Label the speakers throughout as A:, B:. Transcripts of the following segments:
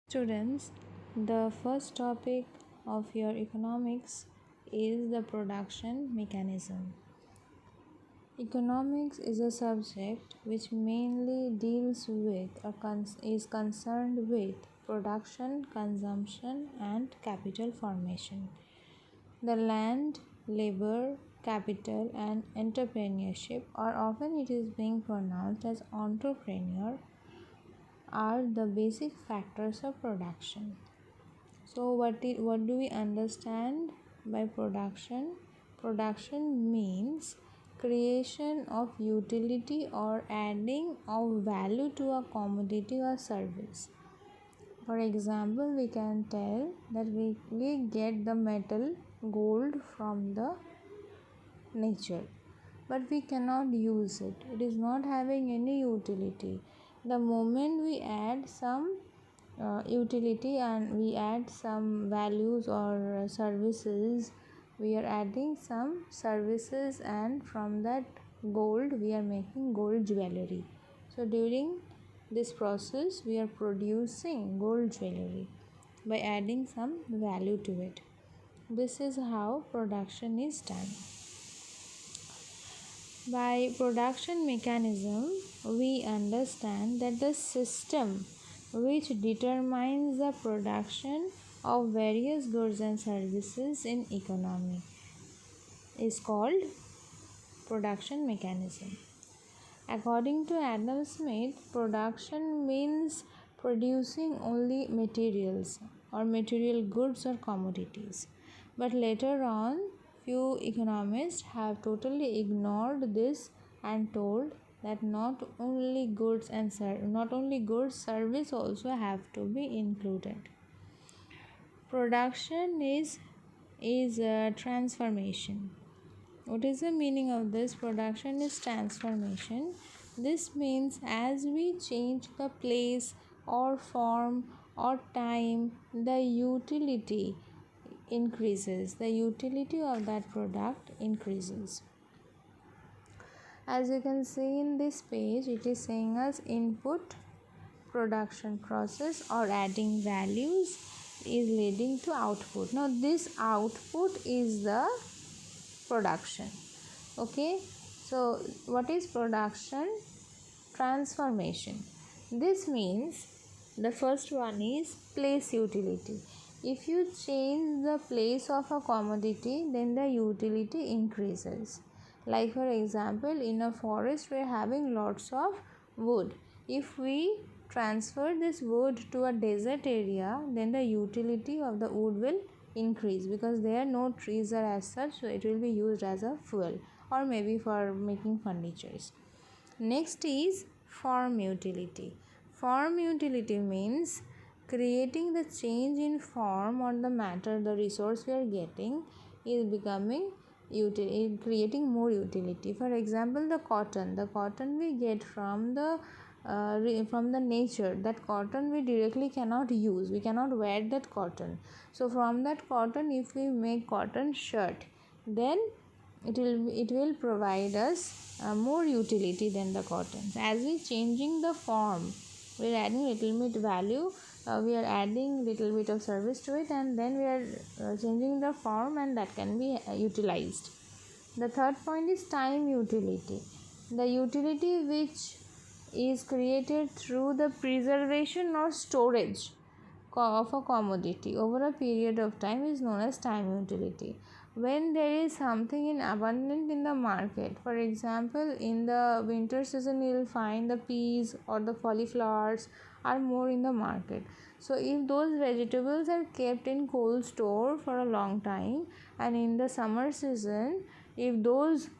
A: Students, the first topic of your economics is the production mechanism. Economics is a subject which mainly deals with is concerned with production, consumption, and capital formation. The land, labor, capital, and entrepreneurship, or often it is being pronounced as entrepreneur, are the basic factors of production. So what do we understand by production? Production means creation of utility or adding of value to a commodity or service. For example, we can tell that we get the metal gold from the nature, but we cannot use it. It is not having any utility. The moment we add some utility and we add some values or services, we are adding some services, and from that gold we are making gold jewelry. So during this process we are producing gold jewelry by adding some value to it. This is how production is done. By production mechanism, we understand that the system which determines the production of various goods and services in economy is called production mechanism. According to Adam Smith, production means producing only materials or material goods or commodities. But later on, few economists have totally ignored this and told that not only goods, service also have to be included. Production is transformation. What is the meaning of this? Production is transformation. This means as we change the place or form or time, the utility increases. The utility of that product increases. As you can see in this page, it is saying us input, production process or adding values is leading to output. Now this output is the production. Okay, so what is production? Transformation. This means the first one is place utility. If you change the place of a commodity, then the utility increases. Like for example, in a forest we are having lots of wood. If we transfer this wood to a desert area, then the utility of the wood will increase because there are no trees are as such, so it will be used as a fuel or maybe for making furnitures. Next is form utility. Form utility means creating the change in form or the matter, the resource we are getting is becoming creating more utility. For example, the cotton we get from the nature. That cotton we directly cannot use, we cannot wear that cotton. So from that cotton, if we make cotton shirt, then it will provide us more utility than the cotton. As we changing the form, we are adding little bit value, we are adding little bit of service to it, and then we are changing the form, and that can be utilized. The third point is time utility. The utility which is created through the preservation or storage of a commodity over a period of time is known as time utility. When there is something in abundant in the market, for example in the winter season, you will find the peas or the cauliflowers are more in the market. So if those vegetables are kept in cold store for a long time, and in the summer season, if those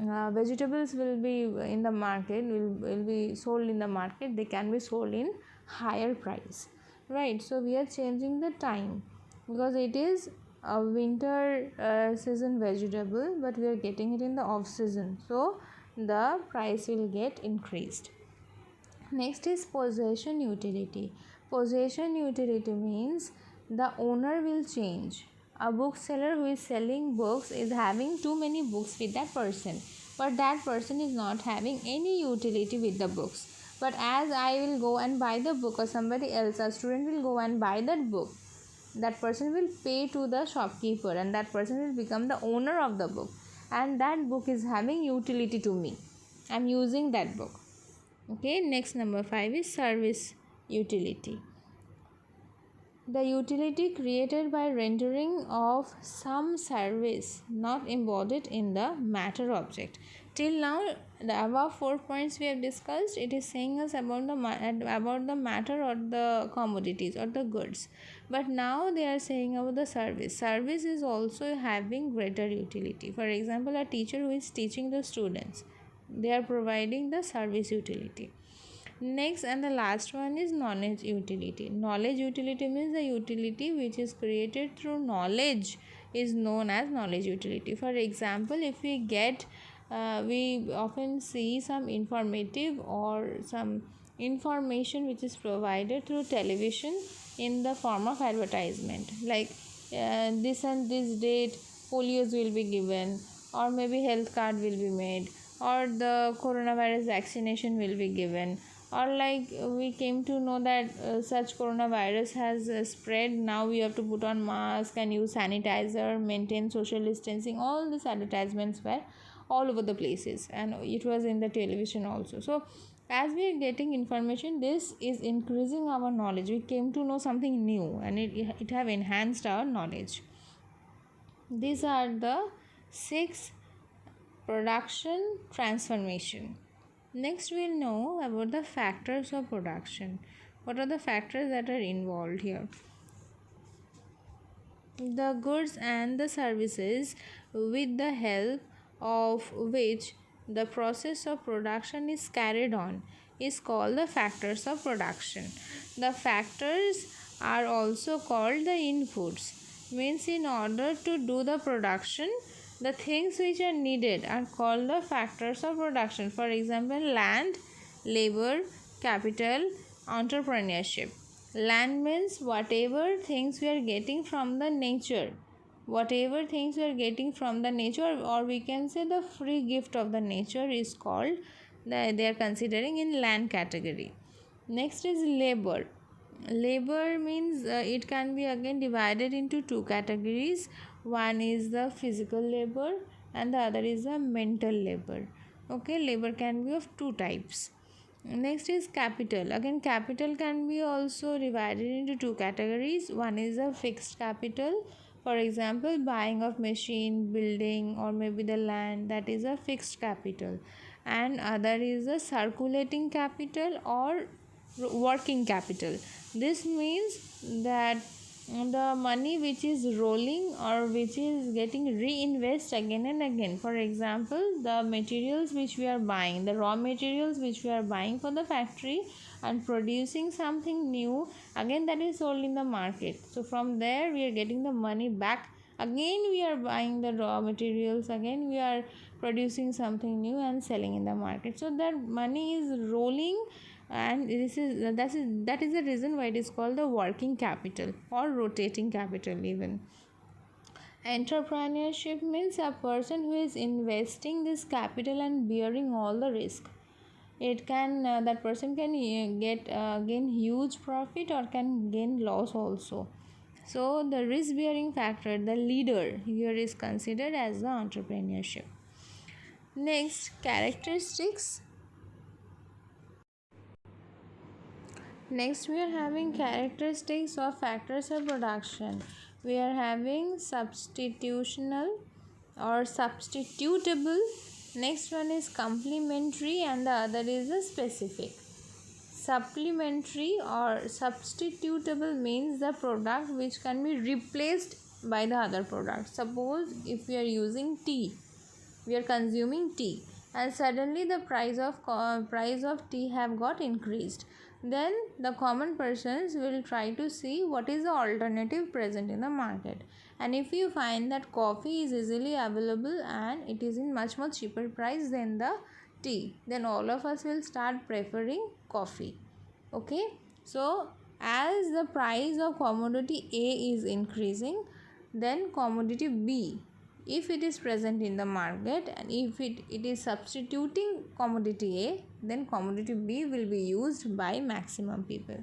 A: vegetables will be in the market, will be sold in the market, they can be sold in higher price, right? So we are changing the time because it is a winter season vegetable, but we are getting it in the off season, so the price will get increased. Next is possession utility. Possession utility means the owner will change. A bookseller who is selling books is having too many books with that person, but that person is not having any utility with the books. But as I will go and buy the book, or somebody else, a student will go and buy that book, that person will pay to the shopkeeper, and that person will become the owner of the book, and that book is having utility to me. I'm using that book. Okay, next, number 5 is service utility. The utility created by rendering of some service not embodied in the matter object. Till now, the above 4 points we have discussed, it is saying us about the matter or the commodities or the goods. But now they are saying about the service. Service is also having greater utility. For example, a teacher who is teaching the students, they are providing the service utility. Next and the last one is knowledge utility. Knowledge utility means the utility which is created through knowledge is known as knowledge utility. For example, if we get we often see some informative or some information which is provided through television in the form of advertisement, like this and this date polios will be given, or maybe health card will be made, or the coronavirus vaccination will be given, or like we came to know that such coronavirus has spread, now we have to put on mask and use sanitizer, maintain social distancing. All these advertisements were all over the places, and it was in the television also. So as we are getting information, this is increasing our knowledge. We came to know something new, and it have enhanced our knowledge. These are the 6 production transformation. Next, we'll know about the factors of production. What are the factors that are involved here? The goods and the services with the help of which the process of production is carried on is called the factors of production. The factors are also called the inputs. Means in order to do the production, the things which are needed are called the factors of production. For example, land, labor, capital, entrepreneurship. Land means whatever things we are getting from the nature. Whatever things we are getting from the nature, or we can say the free gift of the nature, is called, they are considering in land category. Next is labor. Labor means it can be again divided into 2 categories. One is the physical labor and the other is the mental labor. Okay, labor can be of 2 types. Next is capital. Again, capital can be also divided into 2 categories. One is a fixed capital, for example buying of machine, building, or maybe the land, that is a fixed capital. And other is a circulating capital or working capital. This means that the money which is rolling or which is getting reinvest again and again. For example, the materials which we are buying, the raw materials which we are buying for the factory and producing something new, again that is sold in the market. So from there we are getting the money back. Again we are buying the raw materials, again we are producing something new and selling in the market. So that money is rolling, and that is the reason why it is called the working capital or rotating capital even. Entrepreneurship means a person who is investing this capital and bearing all the risk. It can that person can get gain huge profit or can gain loss also. So the risk bearing factor, the leader here, is considered as the entrepreneurship. Next, characteristics. Next, we are having characteristics of factors of production. We are having substitutional or substitutable. Next one is complementary, and the other is a specific. Supplementary or substitutable means the product which can be replaced by the other product. Suppose if we are using tea, we are consuming tea, and suddenly the price of tea have got increased, then the common persons will try to see what is the alternative present in the market. And if you find that coffee is easily available and it is in much cheaper price than the tea, then all of us will start preferring coffee. Okay, so as the price of commodity A is increasing, then commodity B if it is present in the market, and if it is substituting commodity A, then commodity B will be used by maximum people.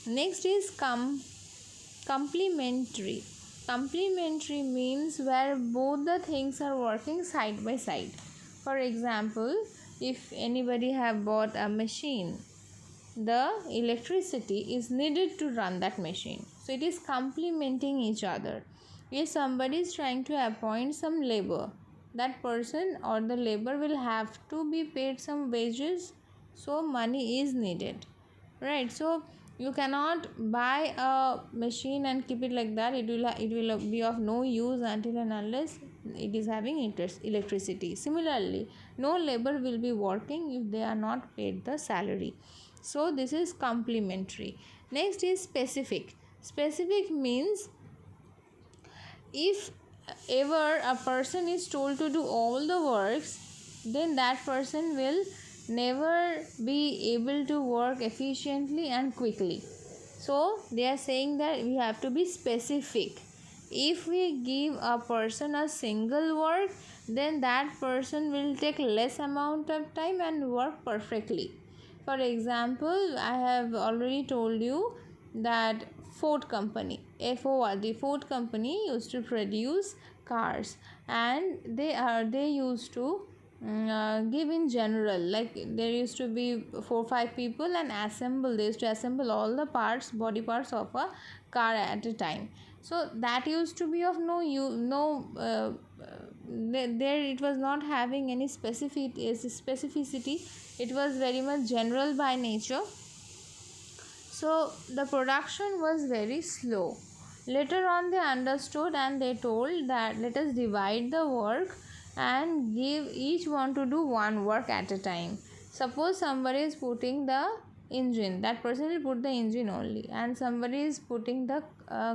A: Next is complementary. Complementary means where both the things are working side by side. For example, if anybody have bought a machine, the electricity is needed to run that machine, so it is complementing each other. If somebody is trying to appoint some labor, that person or the labor will have to be paid some wages, so money is needed, right? So you cannot buy a machine and keep it like that. It will be of no use until and unless it is having electricity. Similarly, no labor will be working if they are not paid the salary. So this is complementary. Next is specific. Specific means if ever a person is told to do all the works, then that person will never be able to work efficiently and quickly. So they are saying that we have to be specific. If we give a person a single work, then that person will take less amount of time and work perfectly. For example, I have already told you that Ford company, FOR, the Ford company used to produce cars, and they used to give in general, like there used to be 4-5 people and they used to assemble all the body parts of a car at a time. So that used to be of there it was not having any specificity. It was very much general by nature, so the production was very slow. Later on they understood and they told that let us divide the work and give each one to do one work at a time. Suppose somebody is putting the engine, that person will put the engine only, and somebody is putting the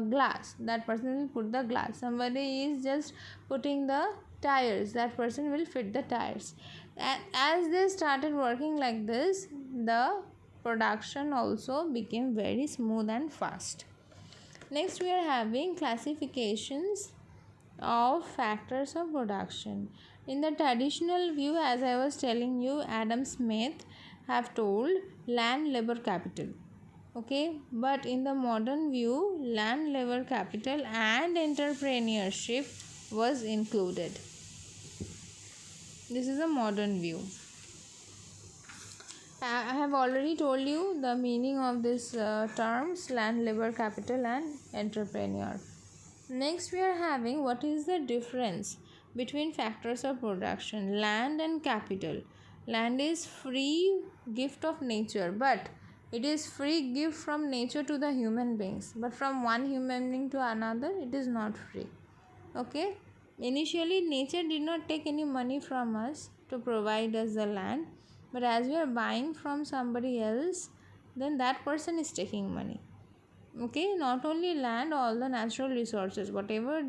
A: glass, that person will put the glass. Somebody is just putting the tires, that person will fit the tires. And as they started working like this, the production also became very smooth and fast. Next we are having classifications of factors of production. In the traditional view, as I was telling you, Adam Smith have told land, labor, capital. Okay, but in the modern view, land, labor, capital and entrepreneurship was included. This is a modern view. I have already told you the meaning of these terms: land, labor, capital and entrepreneur. Next we are having what is the difference between factors of production, land and capital. Land is free gift of nature, but it is free gift from nature to the human beings, but from one human being to another it is not free. Okay, initially nature did not take any money from us to provide us the land, but as we are buying from somebody else, then that person is taking money. Okay, not only land, all the natural resources, whatever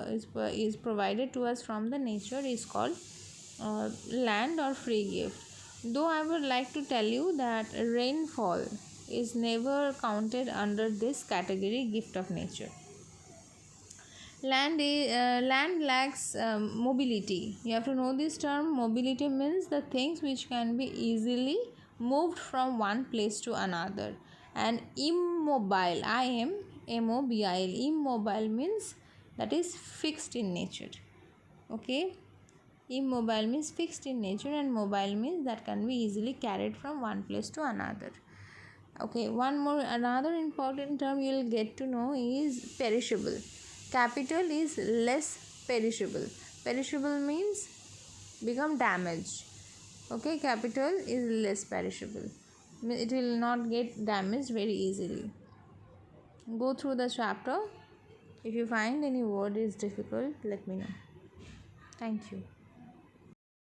A: is provided to us from the nature is called land or free gift. Though I would like to tell you that rainfall is never counted under this category, gift of nature. Land lacks mobility. You have to know this term. Mobility means the things which can be easily moved from one place to another. And immobile, IMMOBILE, immobile means that is fixed in nature. Okay, immobile means fixed in nature, and mobile means that can be easily carried from one place to another. Okay, another important term you will get to know is perishable. Capital is less perishable. Perishable means become damaged. Okay, capital is less perishable. It will not get damaged very easily. Go through the chapter. If you find any word is difficult, let me know. Thank you.